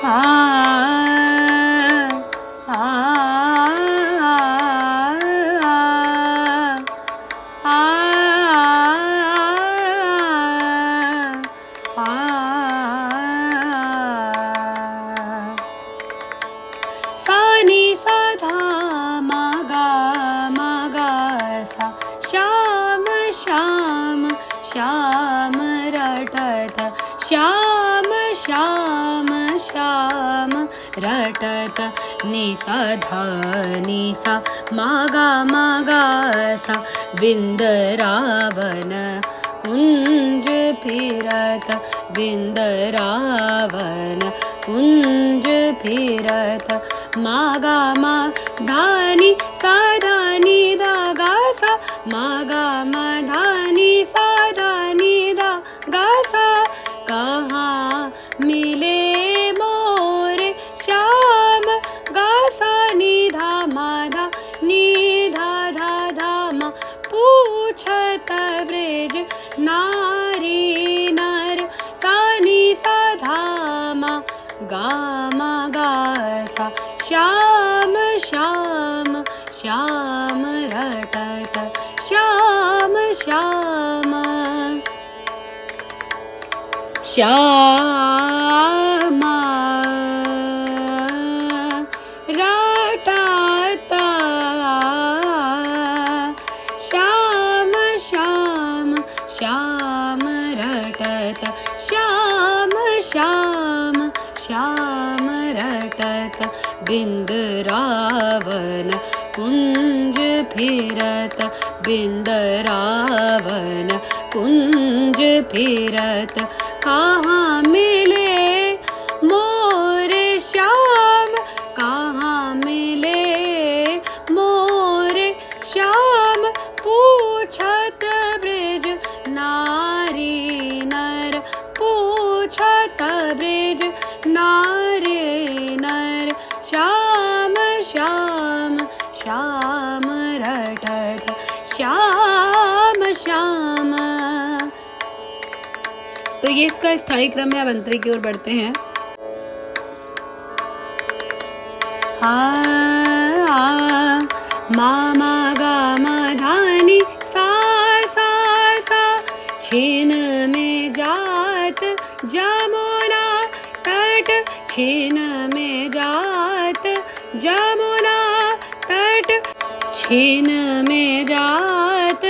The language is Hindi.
श्याम श्याम रटत श्याम श्याम श्याम रटत निसा धा निसा मागा मागा सा विंदरावन कुंज फिरत विंदरावन कुंज फिरत मागा मा धानी सा धानी धागा सा मागा मा धानी सा धानी धागा सा कहाँ मिले मोरे श्याम गा सा नि धा मा धा नि धा धा धा मा पूछत ब्रज नारी नर सा नि सा धा मा गा मा गा सा श्याम श्याम श्याम रटत श्याम श्याम श्याम रटत श्याम श्याम श्याम रटत श्याम श्याम श्याम रटत बिंदरावन कुंज फिरत बिंदरावन कुंज फिरत कहाँ मिले मोरे श्याम कहाँ मिले मोरे श्याम पूछत ब्रज नारी नर पूछत ब्रज नारी नर श्याम श्याम श्याम रटत श्याम श्याम। तो ये इसका स्थायी क्रम है। अब अंतरे की ओर बढ़ते हैं। मा मा गा मा धानी सा सा सा छीन में जात जमुना तट छीन में जात जमुना तट छीन में जात